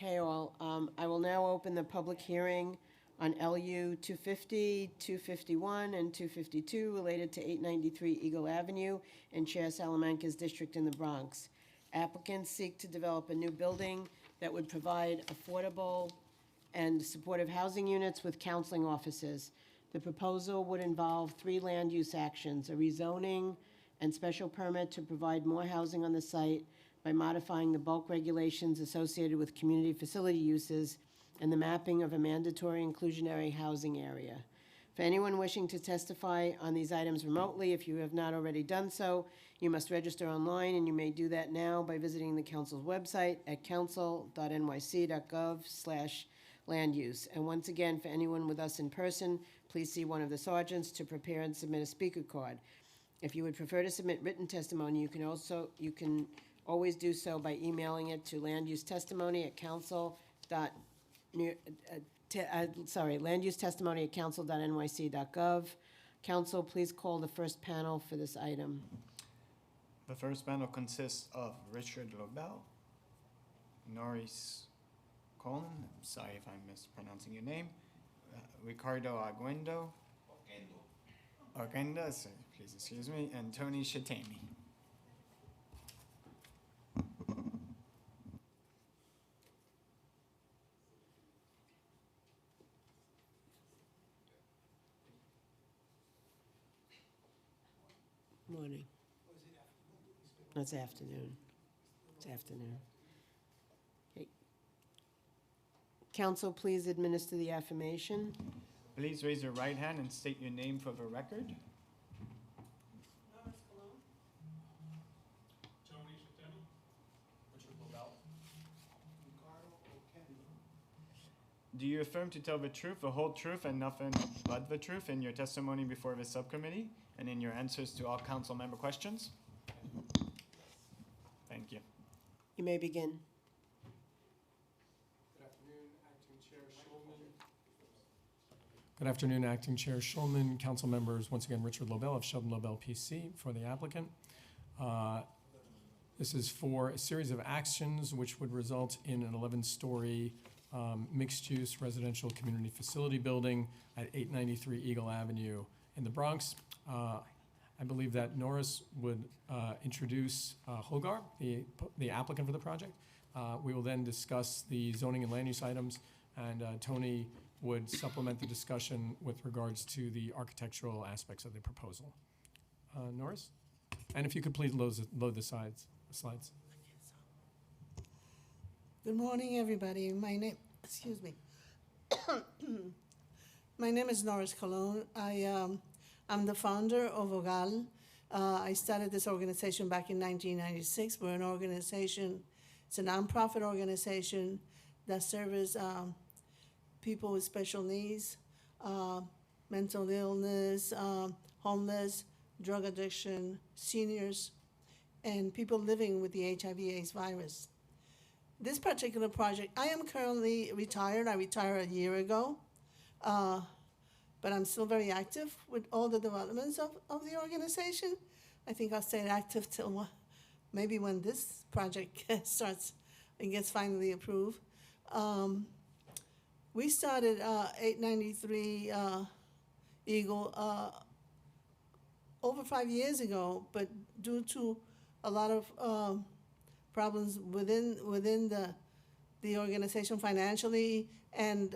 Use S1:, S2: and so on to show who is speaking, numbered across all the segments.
S1: Okay, all, I will now open the public hearing on LU 250, 251, and 252 related to 893 Eagle Avenue in Chair Salamanca's district in the Bronx. Applicants seek to develop a new building that would provide affordable and supportive housing units with counseling offices. The proposal would involve 3 land use actions: a rezoning and special permit to provide more housing on the site by modifying the bulk regulations associated with community facility uses, and the mapping of a mandatory inclusionary housing area. For anyone wishing to testify on these items remotely, if you have not already done so, you must register online, and you may do that now by visiting the council's website at council.nyc.gov/land use. And once again, for anyone with us in person, please see one of the sergeants to prepare and submit a speaker card. If you would prefer to submit written testimony, you can always do so by emailing it to landusetestimony@council.nyc.gov. Council, please call the first panel for this item.
S2: The first panel consists of Richard Lobel, Norris Colon, I'm sorry if I'm mispronouncing your name, Ricardo Arguenda, so please excuse me, and Tony Shatami.
S1: Morning. It's afternoon. It's afternoon. Okay. Council, please administer the affirmation.
S2: Please raise your right hand and state your name for the record.
S3: Norris Colon. Tony Shatemi. Richard Lobel. Ricardo Oquendo.
S2: Do you affirm to tell the truth, the whole truth, and nothing but the truth in your testimony before the subcommittee and in your answers to all council member questions? Thank you.
S1: You may begin.
S3: Good afternoon, Acting Chair Schulman.
S4: Good afternoon, Acting Chair Schulman, council members. Once again, Richard Lobel of Sheldon Lobel PC for the applicant. This is for a series of actions which would result in an 11-story mixed-use residential community facility building at 893 Eagle Avenue in the Bronx. I believe that Norris would introduce Hogar, the applicant for the project. We will then discuss the zoning and land use items, and Tony would supplement the discussion with regards to the architectural aspects of the proposal. Norris? And if you could please load the slides.
S5: Good morning, everybody. My name is Norris Colon. I'm the founder of OGAL. I started this organization back in 1996. We're an organization, it's a nonprofit organization that serves people with special needs, mental illness, homeless, drug addiction, seniors, and people living with the HIV/AIDS virus. This particular project, I am currently retired. I retired a year ago, but I'm still very active with all the developments of the organization. I think I'll stay active till maybe when this project starts and gets finally approved. We started 893 Eagle over 5 years ago, but due to a lot of problems within the organization financially, and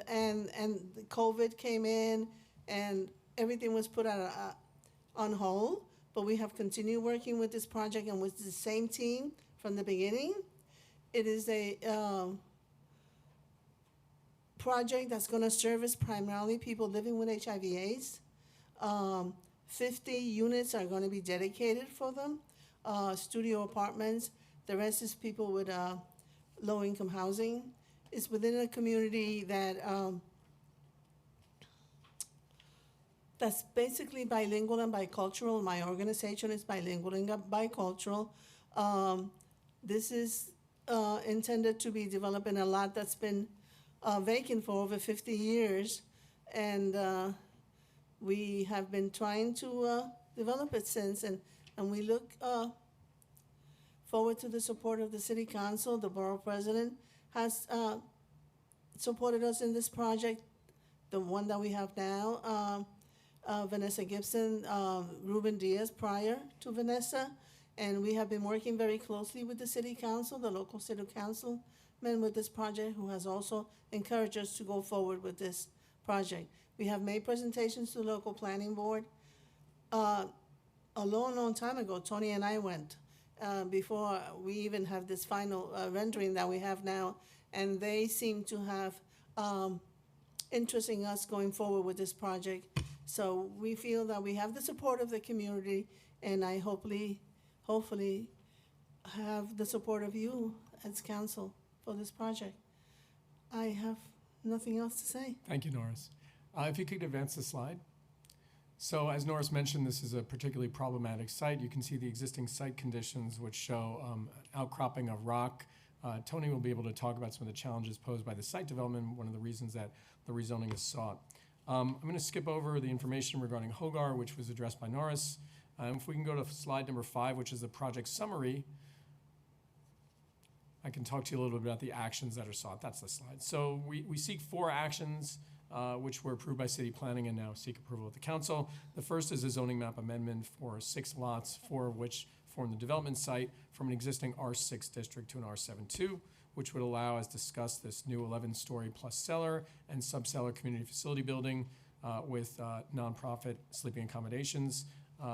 S5: COVID came in, and everything was put on hold. But we have continued working with this project and with the same team from the beginning. It is a project that's going to service primarily people living with HIV/AIDS. 50 units are going to be dedicated for them, studio apartments. The rest is people with low-income housing. It's within a community that's basically bilingual and bicultural. My organization is bilingual and bicultural. This is intended to be developed in a lot that's been vacant for over 50 years, and we have been trying to develop it since, and we look forward to the support of the city council. The borough president has supported us in this project, the one that we have now, Vanessa Gibson, Ruben Diaz prior to Vanessa. And we have been working very closely with the city council, the local city councilman with this project, who has also encouraged us to go forward with this project. We have made presentations to the local planning board. A long time ago, Tony and I went, before we even have this final rendering that we have now, and they seem to have interest in us going forward with this project. So we feel that we have the support of the community, and I hopefully have the support of you as council for this project. I have nothing else to say.
S4: Thank you, Norris. If you could advance the slide. So as Norris mentioned, this is a particularly problematic site. You can see the existing site conditions, which show outcropping of rock. Tony will be able to talk about some of the challenges posed by the site development, one of the reasons that the rezoning is sought. I'm going to skip over the information regarding Hogar, which was addressed by Norris. If we can go to slide number 5, which is the project summary, I can talk to you a little bit about the actions that are sought. That's the slide. So we seek 4 actions, which were approved by city planning and now seek approval of the council. The first is a zoning map amendment for 6 lots, 4 of which form the development site from an existing R6 district to an R7-2, which would allow, as discussed, this new 11-story plus cellar and sub-cellar community facility building with nonprofit sleeping accommodations.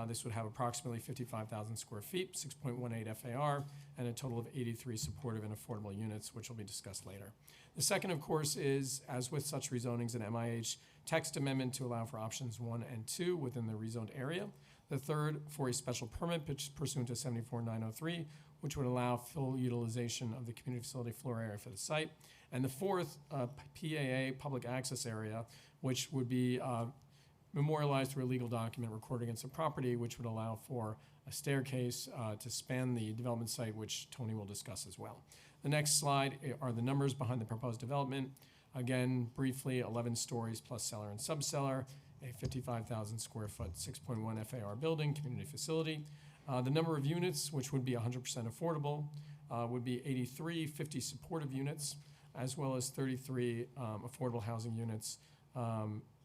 S4: This would have approximately 55,000 square feet, 6.18 FAR, and a total of 83 supportive and affordable units, which will be discussed later. The second, of course, is, as with such rezonings, an MIH text amendment to allow for options 1 and 2 within the rezoned area. The third, for a special permit pursuant to 74-903, which would allow full utilization of the community facility floor area for the site. And the fourth, PAA, public access area, which would be memorialized through a legal document recorded against the property, which would allow for a staircase to span the development site, which Tony will discuss as well. The next slide are the numbers behind the proposed development. Again, briefly, 11 stories plus cellar and subcellar, a 55,000 square foot, 6.1 FAR building, community facility. The number of units, which would be 100% affordable, would be 83 50 supportive units, as well as 33 affordable housing units,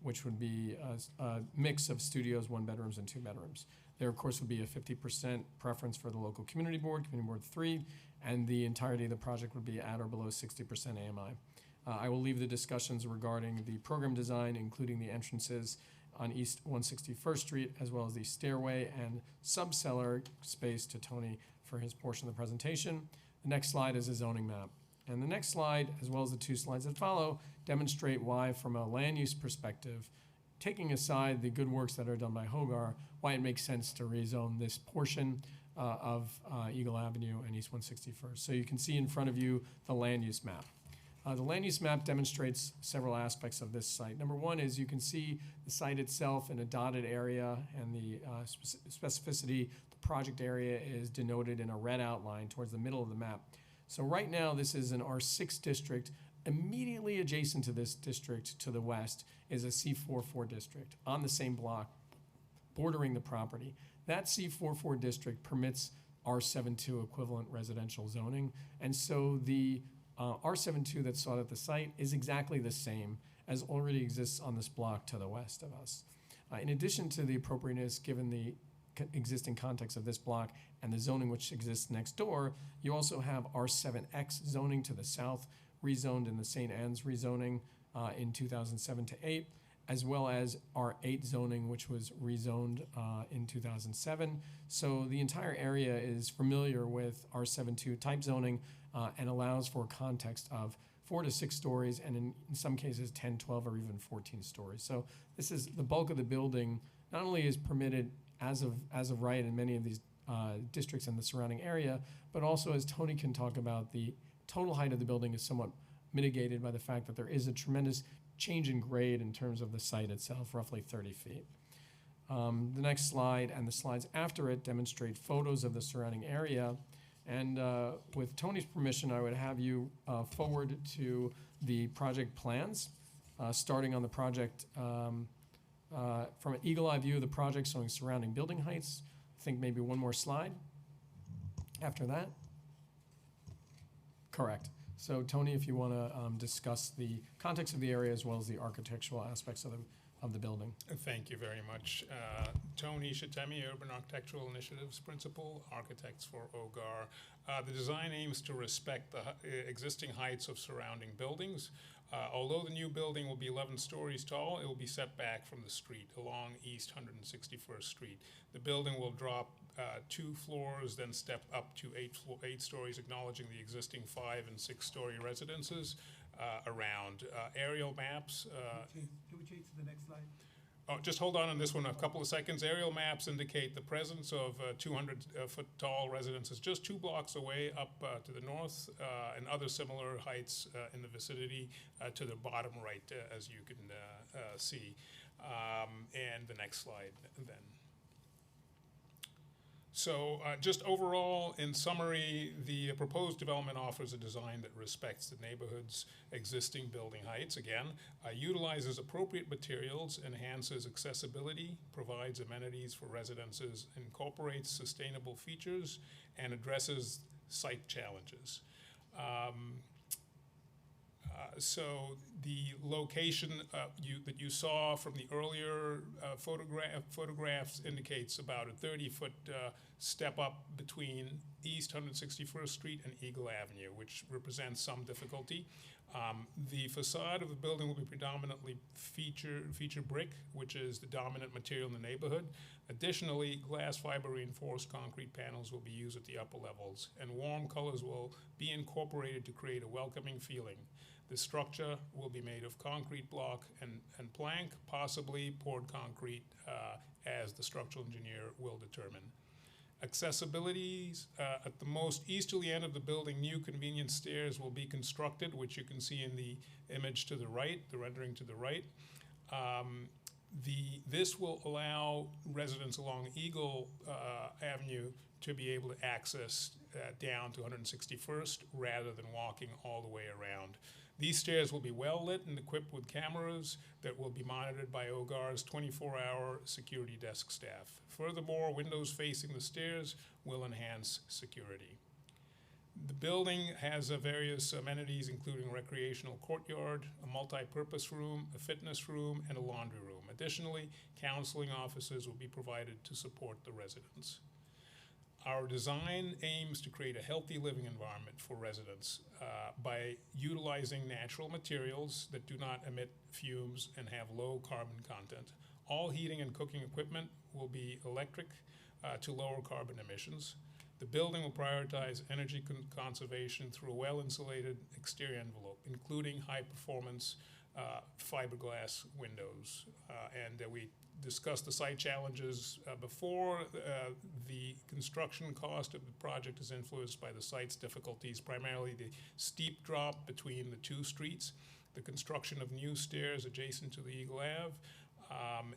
S4: which would be a mix of studios, 1 bedrooms, and 2 bedrooms. There, of course, would be a 50% preference for the local community board 3, and the entirety of the project would be at or below 60% AMI. I will leave the discussions regarding the program design, including the entrances on East 161st Street, as well as the stairway and sub-cellar space, to Tony for his portion of the presentation. The next slide is a zoning map. And the next slide, as well as the 2 slides that follow, demonstrate why, from a land use perspective, taking aside the good works that are done by Hogar, why it makes sense to rezone this portion of Eagle Avenue and East 161st. So you can see in front of you the land use map. The land use map demonstrates several aspects of this site. Number one is you can see the site itself in a dotted area, and the specificity, the project area is denoted in a red outline towards the middle of the map. So right now, this is an R6 district. Immediately adjacent to this district to the west is a C44 district on the same block, bordering the property. That C44 district permits R72 equivalent residential zoning, and so the R72 that's sought at the site is exactly the same as already exists on this block to the west of us. In addition to the appropriateness given the existing context of this block and the zoning which exists next door, you also have R7X zoning to the south, rezoned in the St. Anne's rezoning in 2007 to 8, as well as R8 zoning, which was rezoned in 2007. So the entire area is familiar with R72 type zoning and allows for context of 4 to 6 stories, and in some cases 10, 12, or even 14 stories. So this is the bulk of the building. Not only is permitted as of right in many of these districts in the surrounding area, but also, as Tony can talk about, the total height of the building is somewhat mitigated by the fact that there is a tremendous change in grade in terms of the site itself, roughly 30 feet. The next slide and the slides after it demonstrate photos of the surrounding area. And with Tony's permission, I would have you forward to the project plans, starting on the project from an eagle eye view of the project showing surrounding building heights. I think maybe one more slide after that. Correct. So Tony, if you want to discuss the context of the area as well as the architectural aspects of the building.
S6: Thank you very much. Tony Shatemi, Urban Architectural Initiatives Principal, Architects for OGAR. The design aims to respect the existing heights of surrounding buildings. Although the new building will be 11 stories tall, it will be set back from the street along East 161st Street. The building will drop 2 floors, then step up to 8 stories, acknowledging the existing 5- and 6-story residences around. Aerial maps.
S3: Can we change to the next slide?
S6: Oh, just hold on this one a couple of seconds. Aerial maps indicate the presence of 200-foot tall residences just 2 blocks away up to the north and other similar heights in the vicinity to the bottom right, as you can see. And the next slide then. So just overall, in summary, the proposed development offers a design that respects the neighborhood's existing building heights, again, utilizes appropriate materials, enhances accessibility, provides amenities for residences, incorporates sustainable features, and addresses site challenges. So the location that you saw from the earlier photographs indicates about a 30-foot step up between East 161st Street and Eagle Avenue, which represents some difficulty. The facade of the building will be predominantly feature brick, which is the dominant material in the neighborhood. Additionally, glass fiber reinforced concrete panels will be used at the upper levels, and warm colors will be incorporated to create a welcoming feeling. The structure will be made of concrete block and plank, possibly poured concrete, as the structural engineer will determine. Accessibilities, at the most easterly end of the building, new convenience stairs will be constructed, which you can see in the image to the right, the rendering to the right. This will allow residents along Eagle Avenue to be able to access down to 161st rather than walking all the way around. These stairs will be well lit and equipped with cameras that will be monitored by OGAR's 24-hour security desk staff. Furthermore, windows facing the stairs will enhance security. The building has various amenities, including a recreational courtyard, a multi-purpose room, a fitness room, and a laundry room. Additionally, counseling offices will be provided to support the residents. Our design aims to create a healthy living environment for residents by utilizing natural materials that do not emit fumes and have low carbon content. All heating and cooking equipment will be electric to lower carbon emissions. The building will prioritize energy conservation through a well-insulated exterior envelope, including high-performance fiberglass windows. And we discussed the site challenges before. The construction cost of the project is influenced by the site's difficulties, primarily the steep drop between the 2 streets, the construction of new stairs adjacent to the Eagle Ave,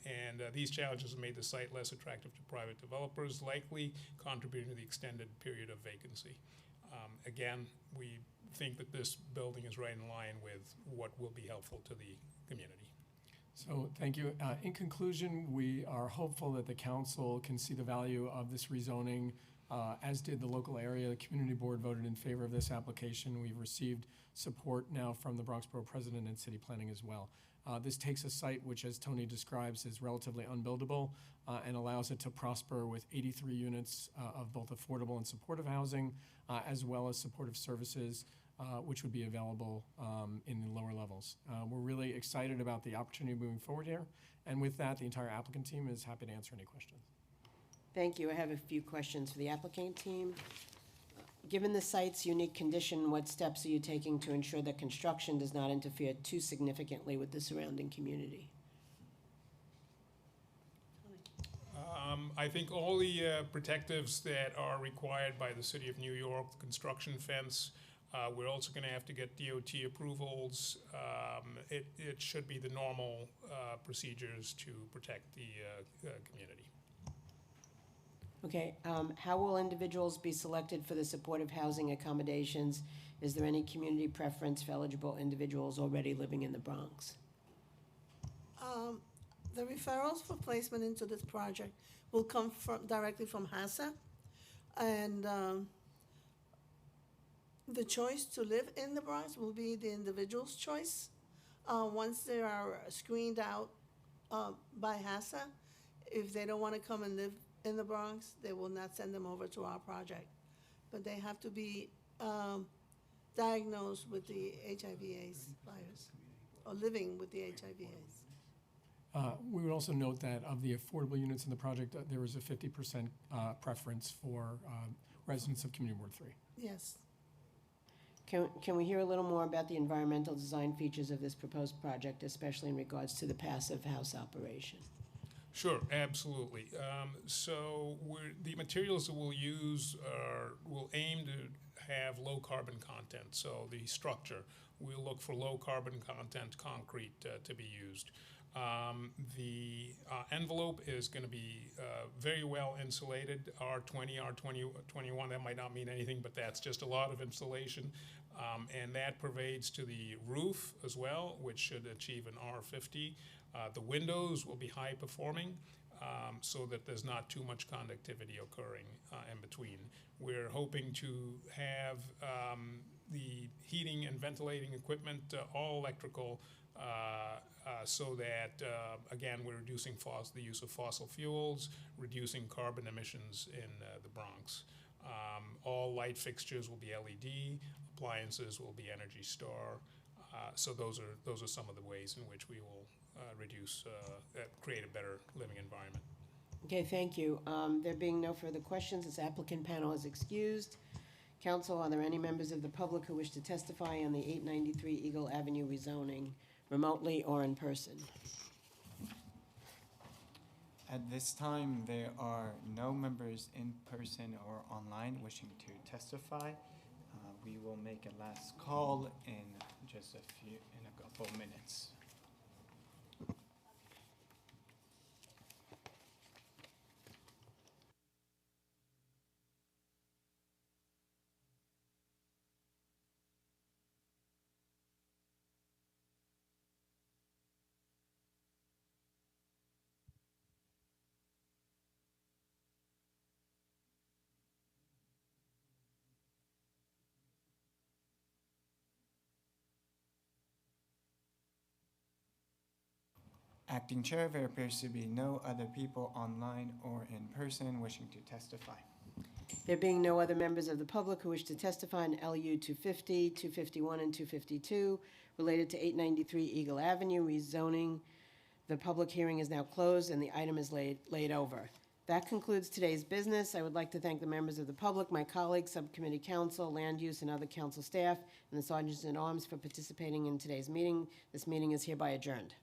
S6: and these challenges have made the site less attractive to private developers, likely contributing to the extended period of vacancy. Again, we think that this building is right in line with what will be helpful to the community.
S4: So thank you. In conclusion, we are hopeful that the council can see the value of this rezoning, as did the local area. The community board voted in favor of this application. We've received support now from the Bronx Borough President and City Planning as well. This takes a site which, as Tony describes, is relatively unbuildable and allows it to prosper with 83 units of both affordable and supportive housing, as well as supportive services, which would be available in the lower levels. We're really excited about the opportunity moving forward here. And with that, the entire applicant team is happy to answer any questions.
S1: Thank you. I have a few questions for the applicant team. Given the site's unique condition, what steps are you taking to ensure that construction does not interfere too significantly with the surrounding community?
S6: I think all the protectives that are required by the City of New York, the construction fence, we're also going to have to get DOT approvals. It should be the normal procedures to protect the community.
S1: Okay, how will individuals be selected for the supportive housing accommodations? Is there any community preference for eligible individuals already living in the Bronx?
S5: The referrals for placement into this project will come directly from HASA, and The choice to live in the Bronx will be the individual's choice. Once they are screened out by HASA, if they don't want to come and live in the Bronx, they will not send them over to our project. But they have to be diagnosed with the HIV/AIDS virus, or living with the HIV/AIDS.
S4: We would also note that of the affordable units in the project, there is a 50% preference for residents of Community Ward 3.
S5: Yes.
S1: Can we hear a little more about the environmental design features of this proposed project, especially in regards to the passive house operation?
S6: Sure, absolutely. The materials that we'll use will aim to have low carbon content. So the structure, we'll look for low carbon content concrete to be used. The envelope is going to be very well insulated, R20, R21, that might not mean anything, but that's just a lot of insulation. And that pervades to the roof as well, which should achieve an R50. The windows will be high performing so that there's not too much conductivity occurring in between. We're hoping to have the heating and ventilating equipment all electrical so that, again, we're reducing the use of fossil fuels, reducing carbon emissions in the Bronx. All light fixtures will be LED, appliances will be Energy Star. So those are some of the ways in which we will create a better living environment.
S1: Okay, thank you. There being no further questions, this applicant panel is excused. Council, are there any members of the public who wish to testify on the 893 Eagle Avenue rezoning, remotely or in person?
S2: At this time, there are no members in person or online wishing to testify. We will make a last call in a couple minutes. Acting Chair, there appears to be no other people online or in person wishing to testify.
S1: There being no other members of the public who wish to testify on LU 250, 251, and 252 related to 893 Eagle Avenue rezoning, the public hearing is now closed and the item is laid over. That concludes today's business. I would like to thank the members of the public, my colleagues, subcommittee council, land use, and other council staff, and the sergeants at arms for participating in today's meeting. This meeting is hereby adjourned.